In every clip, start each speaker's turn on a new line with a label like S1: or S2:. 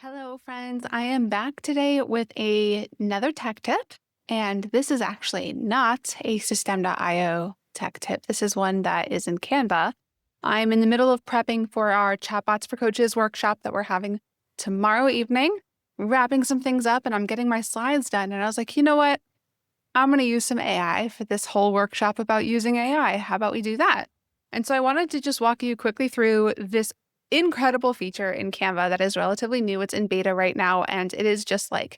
S1: Hello, friends. I am back today with another tech tip, and this is actually not a System.io tech tip. This is one that is in Canva. I'm in the middle of prepping for our Chatbots for Coaches workshop that we're having tomorrow evening, wrapping some things up, and I'm getting my slides done. And I was like, you know what? I'm going to use some AI for this whole workshop about using AI. How about we do that? And so I wanted to just walk you quickly through this incredible feature in Canva that is relatively new. It's in beta right now, and it is just like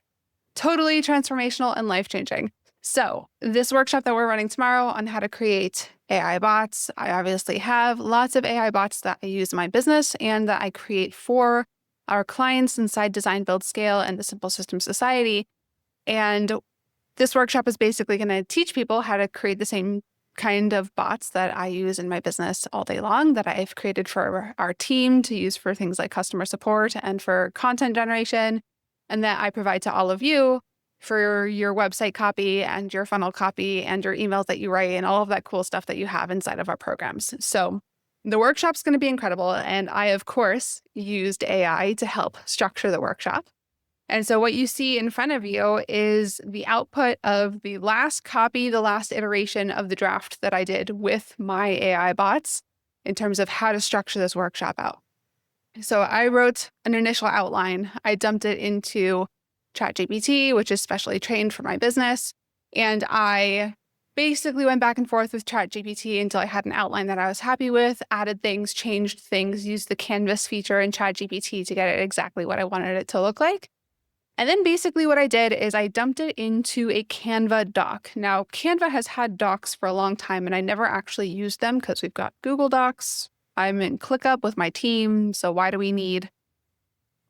S1: totally transformational and life-changing. So this workshop that we're running tomorrow on how to create AI bots, I obviously have lots of AI bots that I use in my business and that I create for our clients inside Design, Build, Scale, and the Simple System Society. And this workshop is basically going to teach people how to create the same kind of bots that I use in my business all day long, that I've created for our team to use for things like customer support and for content generation, and that I provide to all of you for your website copy and your funnel copy and your emails that you write and all of that cool stuff that you have inside of our programs. So the workshop's going to be incredible. And I, of course, used AI to help structure the workshop. And so what you see in front of you is the output of the last copy, the last iteration of the draft that I did with my AI bots in terms of how to structure this workshop out. So I wrote an initial outline. I dumped it into ChatGPT, which is specially trained for my business. And I basically went back and forth with ChatGPT until I had an outline that I was happy with, added things, changed things, used the canvas feature in ChatGPT to get it exactly what I wanted it to look like. And then basically what I did is I dumped it into a Canva doc. Now, Canva has had docs for a long time, and I never actually used them because we've got Google Docs. I'm in ClickUp with my team, so why do we need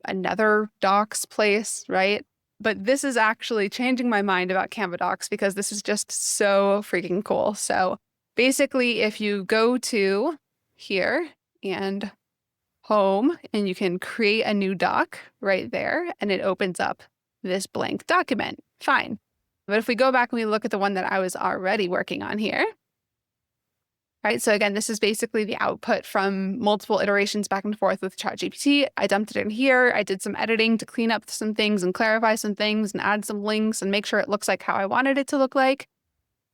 S1: another docs place, right? But this is actually changing my mind about Canva docs because this is just so freaking cool. So basically, if you go to here and home, and you can create a new doc right there, and it opens up this blank document. Fine. But if we go back and we look at the one that I was already working on here, right? So again, this is basically the output from multiple iterations back and forth with ChatGPT. I dumped it in here. I did some editing to clean up some things and clarify some things and add some links and make sure it looks like how I wanted it to look like.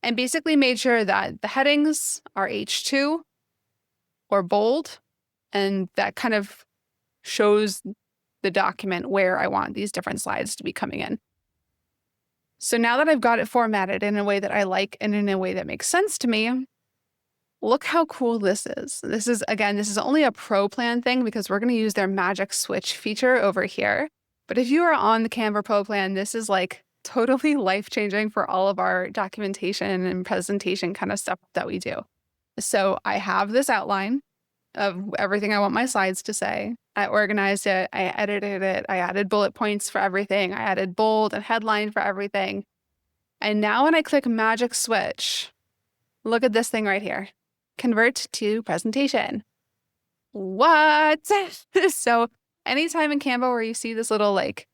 S1: And basically made sure that the headings are H2 or bold. And that kind of shows the document where I want these different slides to be coming in. So now that I've got it formatted in a way that I like and in a way that makes sense to me, look how cool this is. This is only a pro plan thing because we're going to use their magic switch feature over here. But if you are on the Canva Pro plan, this is like totally life-changing for all of our documentation and presentation kind of stuff that we do. So I have this outline of everything I want my slides to say. I organized it, I edited it, I added bullet points for everything, I added bold and headline for everything. And now when I click magic switch, look at this thing right here. Convert to presentation. What? So anytime in Canva where you see this little like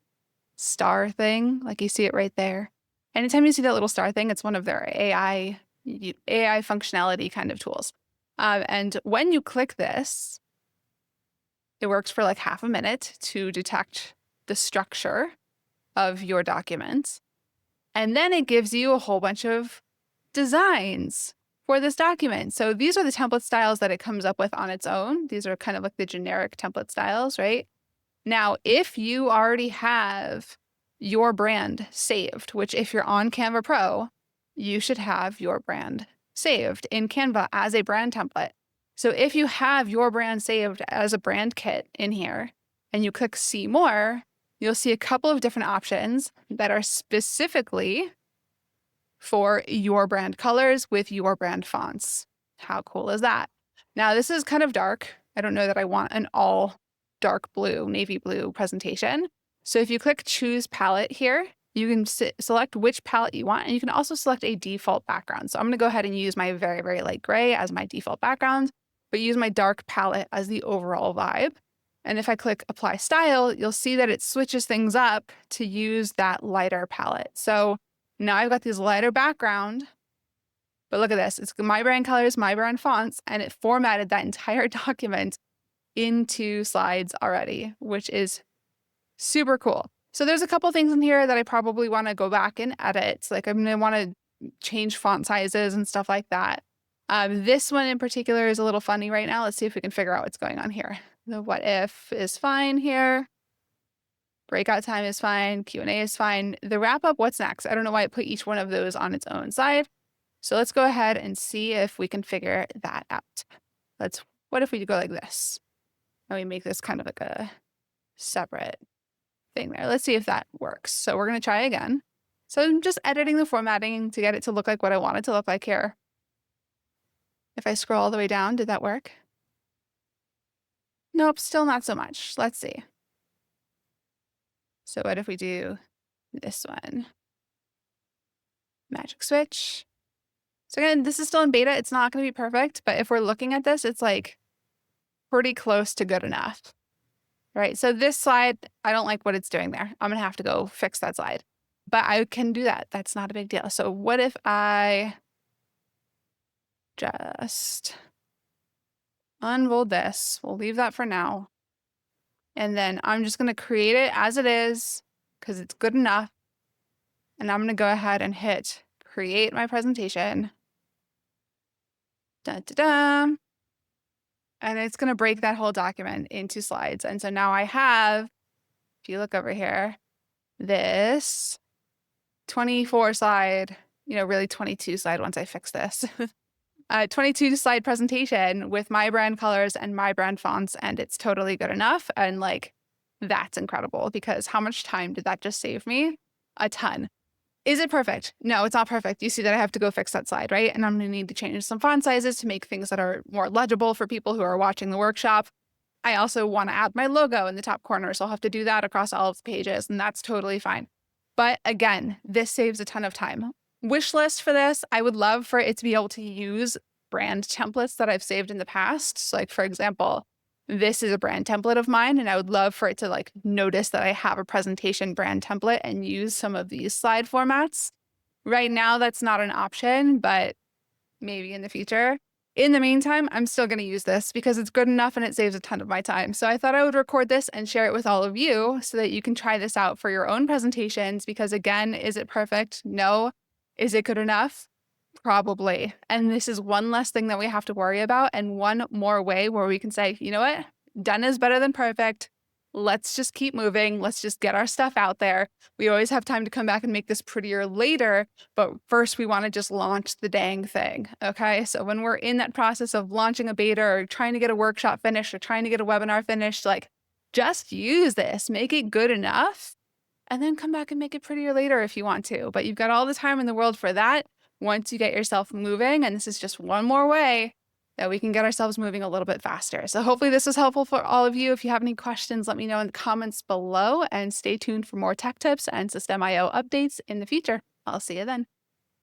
S1: star thing, like you see it right there, anytime you see that little star thing, it's one of their AI functionality kind of tools. And when you click this, it works for like half a minute to detect the structure of your document. And then it gives you a whole bunch of designs for this document. So these are the template styles that it comes up with on its own. These are kind of like the generic template styles, right? Now, if you already have your brand saved, which if you're on Canva Pro, you should have your brand saved in Canva as a brand template. So if you have your brand saved as a brand kit in here and you click see more, you'll see a couple of different options that are specifically for your brand colors with your brand fonts. How cool is that? Now this is kind of dark. I don't know that I want an all dark blue, navy blue presentation. So if you click choose palette here, you can select which palette you want, and you can also select a default background. So I'm going to go ahead and use my very, very light gray as my default background, but use my dark palette as the overall vibe. And if I click apply style, you'll see that it switches things up to use that lighter palette. So now I've got this lighter background, but look at this. It's my brand colors, my brand fonts, and it formatted that entire document into slides already, which is Super cool. So there's a couple things in here that I probably want to go back and edit. Like I'm going to want to change font sizes and stuff like that. This one in particular is a little funny right now. Let's see if we can figure out what's going on here. The what if is fine here. Breakout time is fine. Q&A is fine. The wrap up, what's next? I don't know why I put each one of those on its own side. So let's go ahead and see if we can figure that out. What if we go like this? And we make this kind of like a separate thing there. Let's see if that works. So we're going to try again. So I'm just editing the formatting to get it to look like what I want it to look like here. If I scroll all the way down, did that work? Nope, still not so much. Let's see. So what if we do this one? Magic switch. So again, this is still in beta. It's not going to be perfect, but if we're looking at this, it's like pretty close to good enough. Right? So this slide, I don't like what it's doing there. I'm going to have to go fix that slide. But I can do that. That's not a big deal. So what if I just unbold this? We'll leave that for now. And then I'm just going to create it as it is because it's good enough. And I'm going to go ahead and hit create my presentation. Da-da-da. And it's going to break that whole document into slides. And so now I have, if you look over here, this 24 slide, really 22 slide once I fix this, 22 slide presentation with my brand colors and my brand fonts. And it's totally good enough. And like, that's incredible because how much time did that just save me? A ton. Is it perfect? No, it's not perfect. You see that I have to go fix that slide, right? And I'm going to need to change some font sizes to make things that are more legible for people who are watching the workshop. I also want to add my logo in the top corner, so I'll have to do that across all of the pages, and that's totally fine. But again, this saves a ton of time. Wish list for this, I would love for it to be able to use brand templates that I've saved in the past. So like, for example, this is a brand template of mine, and I would love for it to like notice that I have a presentation brand template and use some of these slide formats. Right now, that's not an option, but maybe in the future. In the meantime, I'm still going to use this because it's good enough and it saves a ton of my time. So I thought I would record this and share it with all of you so that you can try this out for your own presentations because again, is it perfect? No. Is it good enough? Probably. And this is one less thing that we have to worry about and one more way where we can say, you know what? Done is better than perfect. Let's just keep moving. Let's just get our stuff out there. We always have time to come back and make this prettier later, but first we want to just launch the dang thing, okay? So when we're in that process of launching a beta or trying to get a workshop finished or trying to get a webinar finished, like just use this, make it good enough, and then come back and make it prettier later if you want to. But you've got all the time in the world for that. Once you get yourself moving, and this is just one more way that we can get ourselves moving a little bit faster. So hopefully this was helpful for all of you. If you have any questions, let me know in the comments below and stay tuned for more tech tips and System.io updates in the future. I'll see you then.